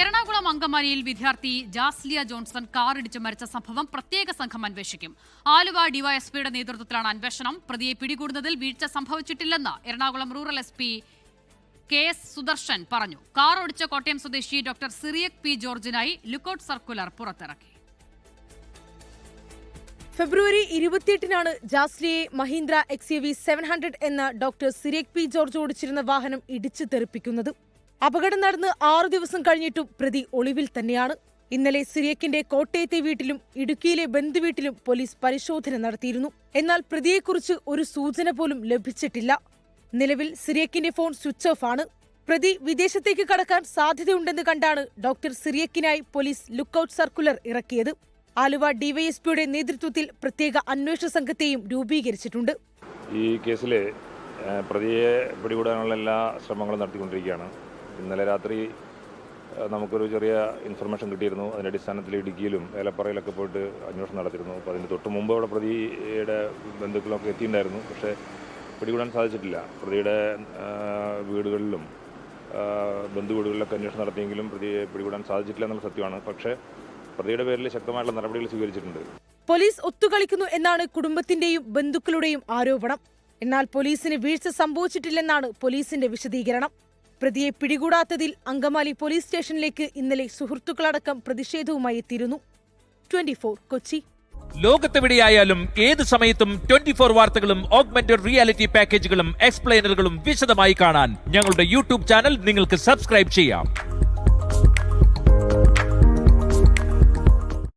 എറണാകുളം അങ്കമാലിയിൽ വിദ്യാർത്ഥി ജാസ്ലിയ ജോൺസൺ കാറിടിച്ച് മരിച്ച സംഭവം പ്രത്യേക സംഘം അന്വേഷിക്കും. ആലുവ ഡിവൈഎസ്പിയുടെ നേതൃത്വത്തിലാണ് അന്വേഷണം. പ്രതിയെ പിടികൂടുന്നതിൽ വീഴ്ച സംഭവിച്ചിട്ടില്ലെന്ന് Ernakulam rural SP KS Sudarshan പറഞ്ഞു. കാർ ഓടിച്ച കോട്ടയം സ്വദേശി ഡോക്ടർ സിറിയക് P ജോർജിനായി ലുക്കൌട്ട് സർക്കുലർ പുറത്തിറക്കി. ഫെബ്രുവരി 28-നാണ് ജാസ്ലിയെ മഹീന്ദ്ര XUV 700 എന്ന ഡോക്ടർ സിറിയക് P ജോർജ് ഓടിച്ചിരുന്ന വാഹനം ഇടിച്ചു തെറിപ്പിക്കുന്നത്. അപകടം നടന്ന് 6 ദിവസം കഴിഞ്ഞിട്ടും പ്രതി ഒളിവിൽ തന്നെയാണ്. ഇന്നലെ സിറിയക്കിന്റെ കോട്ടയത്തെ വീട്ടിലും ഇടുക്കിയിലെ ബന്ധുവീട്ടിലും പോലീസ് പരിശോധന നടത്തിയിരുന്നു. എന്നാൽ പ്രതിയെക്കുറിച്ച് ഒരു സൂചന പോലും ലഭിച്ചിട്ടില്ല. നിലവിൽ സിറിയക്കിന്റെ ഫോൺ സ്വിച്ച് ഓഫ് ആണ്. പ്രതി വിദേശത്തേക്ക് കടക്കാൻ സാധ്യതയുണ്ടെന്ന് കണ്ടാണ് ഡോക്ടർ സിറിയക്കിനായി പോലീസ് ലുക്കൌട്ട് സർക്കുലർ ഇറക്കിയത്. ആലുവ ഡിവൈഎസ്പിയുടെ നേതൃത്വത്തിൽ പ്രത്യേക അന്വേഷണ സംഘത്തെയും രൂപീകരിച്ചിട്ടുണ്ട്. ഈ കേസിലെ പ്രതിയെ പിടികൂടാനുള്ള എല്ലാ ശ്രമങ്ങളും നടത്തിക്കൊണ്ടിരിക്കുകയാണ്. ഇന്നലെ രാത്രി നമുക്കൊരു ചെറിയ ഇൻഫർമേഷൻ കിട്ടിയിരുന്നു. അതിൻ്റെ അടിസ്ഥാനത്തിൽ ഇടുക്കിയിലും ഏലപ്പാറയിലൊക്കെ പോയിട്ട് അന്വേഷണം നടത്തിയിരുന്നു. അപ്പോൾ അതിന് തൊട്ട് മുമ്പ് അവിടെ പ്രതിയുടെ ബന്ധുക്കളൊക്കെ എത്തിയിട്ടുണ്ടായിരുന്നു. പക്ഷേ പിടികൂടാൻ സാധിച്ചിട്ടില്ല. പ്രതിയുടെ വീടുകളിലും ബന്ധുവീടുകളിലൊക്കെ അന്വേഷണം നടത്തിയെങ്കിലും പ്രതിയെ പിടികൂടാൻ സാധിച്ചിട്ടില്ല എന്നുള്ള സത്യമാണ്. പക്ഷേ പ്രതിയുടെ പേരിൽ ശക്തമായിട്ടുള്ള നടപടികൾ സ്വീകരിച്ചിട്ടുണ്ട്. പോലീസ് ഒത്തുകളിക്കുന്നു എന്നാണ് കുടുംബത്തിന്റെയും ബന്ധുക്കളുടെയും ആരോപണം. എന്നാൽ പോലീസിന് വീഴ്ച സംഭവിച്ചിട്ടില്ലെന്നാണ് പോലീസിന്റെ വിശദീകരണം. പ്രതിയെ പിടികൂടാത്തതിൽ അങ്കമാലി പോലീസ് സ്റ്റേഷനിലേക്ക് ഇന്നലെ സുഹൃത്തുക്കളടക്കം പ്രതിഷേധവുമായി എത്തിയിരുന്നു. 24 കൊച്ചി. ലോകത്തെവിടെയായാലും ഏത് സമയത്തും 24 വാർത്തകളും ഓഗ്മെന്റഡ് റിയാലിറ്റി പാക്കേജുകളും എക്സ്പ്ലെയിനറുകളും വിശദമായി കാണാൻ ഞങ്ങളുടെ യൂട്യൂബ് ചാനൽ നിങ്ങൾക്ക് സബ്സ്ക്രൈബ് ചെയ്യാം.